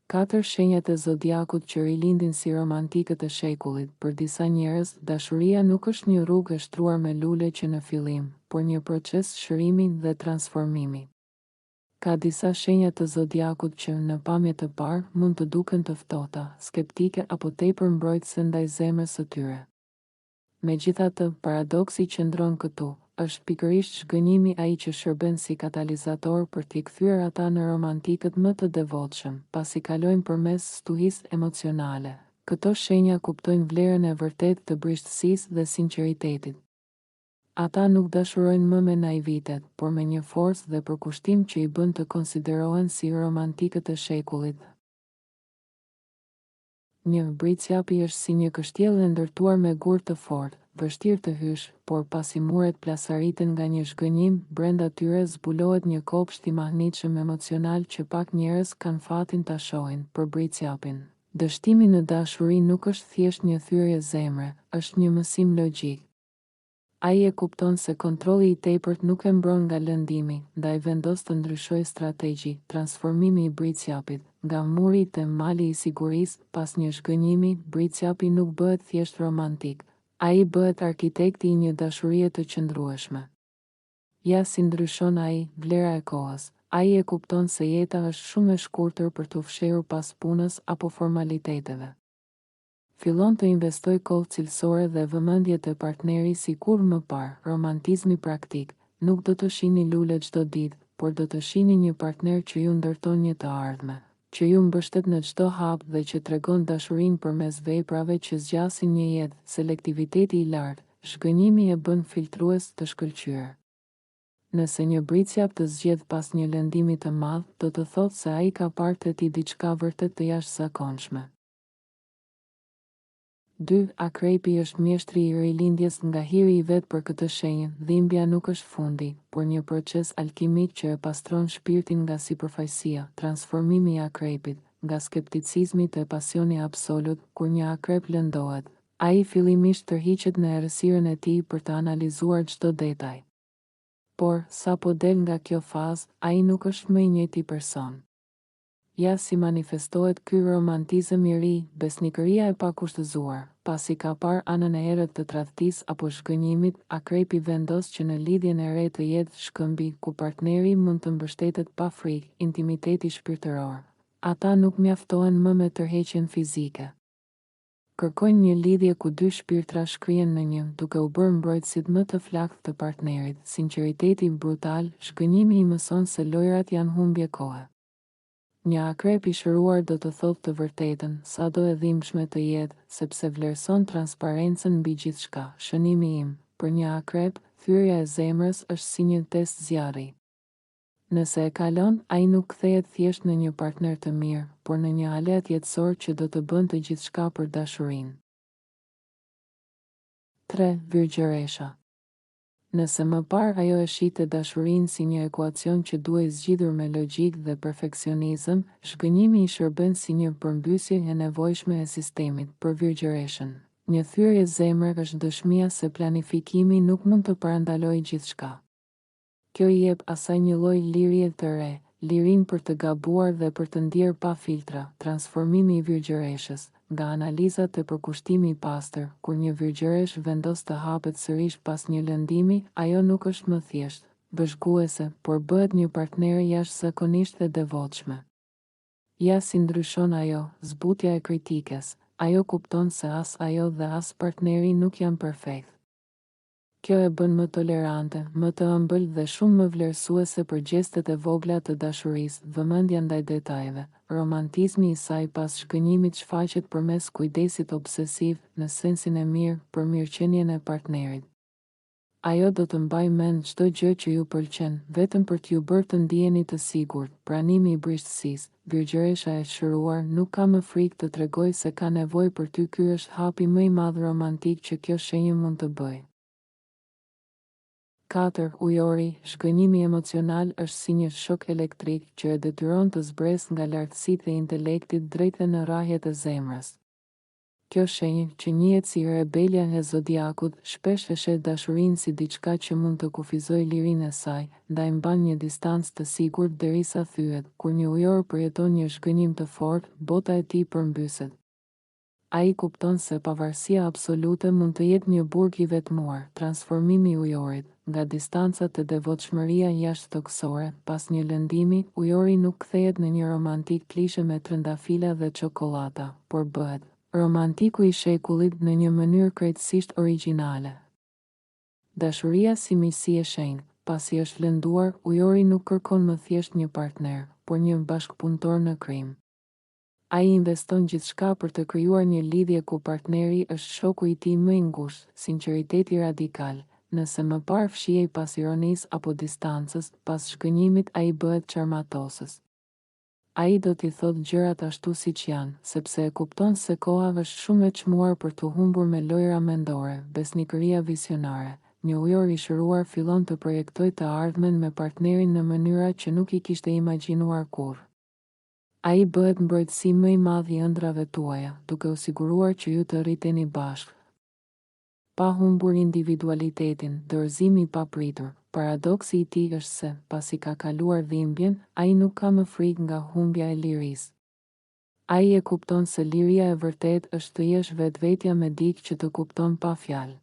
4 shenjat e zodiakut që rilindin si romantikët e shekullit. Për disa njerëz, dashuria nuk është një rrugë e shtruar me lule që në fillim, por një proces shërimi dhe transformimi. Ka disa shenja të zodiakut që në pamje të parë mund të duken të ftohta, skeptike apo tepër mbrojtëse ndaj zemrës së tyre. Megjithatë, paradoksi qëndron këtu. Është pikërisht zhgënjimi ai që shërben si katalizator për t'i kthyer ata në romantikët më të devotshëm, pasi kalojnë përmes stuhisë emocionale. Këto shenja kuptojnë vlerën e vërtetë të brishtësisë dhe sinqeritetit. Ata nuk dashurojnë më me naivitet, por me një forcë dhe përkushtim që i bën të konsiderohen si romantikët e shekullit. Një britsjapi është si një kështjellë e ndërtuar me gur të fortë, vështirë të hysh, por pasi muret plasariten nga një zhgënjim, brenda tyre zbulohet një kopsht i mahnitshëm emocional që pak njerëz kanë fatin ta shohin. Për britsjapin, dështimi në dashuri nuk është thjesht një thyrje zemre, është një mësim logjik. Ai e kupton se kontrolli i tepërt nuk e mbron nga lëndimi, ndaj vendos të ndryshojë strategji. Transformimi i britsjapit. Nga muri te mali i sigurisë, pas një zhgënjimi, britsjapi nuk bëhet thjesht romantik. Ai bëhet arkitekti i një dashurie të qëndrueshme. Ja si ndryshon ai, vlera e kohës. Ai e kupton se jeta është shumë e shkurtër për të fshehur pas punës apo formaliteteve. Fillon të investoj kohë cilësore dhe vëmendje te partneri si kur më parë. Romantizmi praktik. Nuk do të shihni lule çdo ditë, por do të shihni një partner që ju ndërton një të ardhme, që ju mbështet në çdo hap dhe që tregon dashurinë përmes veprave që zgjasin një jetë. Selektiviteti i lartë. Zhgënjimi e bën filtrues të shkëlqyer. Nëse një britsjap të zgjedh pas një lëndimi të madh, do të thotë se ai ka parë te ti diçka vërtet të jashtëzakonshme. 2. Akrepi është mjeshtri i rilindjes. Nga hiri i vet për këtë shenjë, dhimbja nuk është fundi, por një proces alkimik që e pastron shpirtin nga sipërfaqësia. Transformimi i akrepit. Nga skepticizmi te pasioni absolut. Kur një akrep lëndohet, ai fillimisht tërhiqet në errësirën e tij për të analizuar çdo detaj. Por, sa po del nga kjo fazë, ai nuk është më i njëjti person. Ja si manifestohet ky romantizëm i ri, besnikëria e pakushtëzuar. Pasi ka parë anën e errët të tradhtisë apo zhgënjimit, akrepi vendos që në lidhjen e re të jetë shkëmbi, ku partneri mund të mbështetet pa frikë, intimiteti shpirtëror. Ata nuk mjaftohen më me tërheqjen fizike. Kërkojnë një lidhje ku dy shpirtra shkrihen në një, duke u bërë mbrojtësit më të flaktë të partnerit. Sinqeriteti brutal. Zhgënjimi i mëson se lojrat janë humbje kohe. Një akrep i shëruar do të thotë të vërtetën, sado e dhimbshme të jetë, sepse vlerëson transparencën mbi gjithçka. Shënimi im. Për një akrep, thyrja e zemrës është si një test zjarri. Nëse e kalon, ai nuk kthehet thjesht në një partner të mirë, por në një aleat jetësor që do të bënte gjithçka për dashurinë. 3. Virgjëresha. Nëse më parë ajo e shihte dashurinë si një ekuacion që duhej zgjidhur me logjik dhe perfeksionizëm, zhgënjimi i shërben si një përmbysje e nevojshme e sistemit. Për virgjëreshën, një thyrje zemre është dëshmia se planifikimi nuk mund të parandalojë gjithçka. Kjo i jep asaj një lloj lirie të re, lirinë për të gabuar dhe për të ndjerë pa filtra. Transformimi i virgjëreshës. Nga analizat e përkushtimi i pastër, kur një virgjëresh vendos të hapet sërish pas një lëndimi, ajo nuk është më thjesht vëzhguese, por bëhet një partnere jashtëzakonisht e devotshme. Ja si ndryshon ajo, zbutja e kritikes. Ajo kupton se as ajo dhe as partneri nuk janë perfekt. Kjo e bën më tolerante, më të ëmbël dhe shumë më vlerësuese për gjestet e vogla të dashurisë. Vëmendja ndaj detajeve. Romantizmi i saj pas zhgënjimit shfaqet përmes kujdesit obsesiv, në sensin e mirë, për mirëqenien e partnerit. Ajo do të mbajë mend çdo gjë që ju pëlqen, vetëm për t'ju bërë të ndiheni të sigurt. Pranimi i brishtësisë. Virgjëresha e shëruar nuk ka më frikë të tregojë se ka nevojë për ty. Ky është hapi më i madh romantik që kjo shenjë mund të bëjë. 4. Ujori. Zhgënjimi emocional është si një shok elektrik që e detyron të zbresë nga lartësitë e intelektit drejt në rrahjet e zemrës. Kjo shenjë që njihet si rebelja e zodiakut shpesh e shet dashurinë si diçka që mund të kufizojë lirinë e saj, ndaj mban një distancë të sigurt derisa thyet. Kur një ujor përjeton një zhgënjim të fortë, bota e tij përmbyset. Ai kupton se pavarësia absolute mund të jetë një burg i vetmuar. Transformimi i ujorit, nga distanca te devotshmëria jashtëtoksore, pas një lëndimi, ujori nuk kthehet në një romantik klishe me trëndafila dhe çokolata, por bëhet romantiku i shekullit në një mënyrë krejtësisht origjinale. Dashuria si miqësi e shenjtë. Pasi është lënduar, ujori nuk kërkon më thjesht një partner, por një bashkëpunëtor në krim. Ai investon gjithçka për të krijuar një lidhje ku partneri është shoku i tij më i ngushtë, sinqeriteti radikal. Nëse më parë fshihej pas ironisë apo distancës, pas zhgënjimit ai bëhet çarmatosës. Ai do t'i thotë gjërat ashtu siç janë, sepse e kupton se koha është shumë e çmuar për të humbur me lojra mendore. Besnikëria visionare. Një ujor i shëruar fillon të projektojë të ardhmen me partnerin në mënyra që nuk i kishte imagjinuar kurrë. Ai bëhet mbrojtësi më i madh i ëndrave tuaja, duke u siguruar që ju të rriteni bashkë. Pa humbur individualitetin, dorëzimi i papritur. Paradoksi i tij është se, pasi ka kaluar dhimbjen, ai nuk ka më frikë nga humbja e lirisë. Ai e kupton se liria e vërtetë është të jesh vetvetja me dikë që të kupton pa fjalë.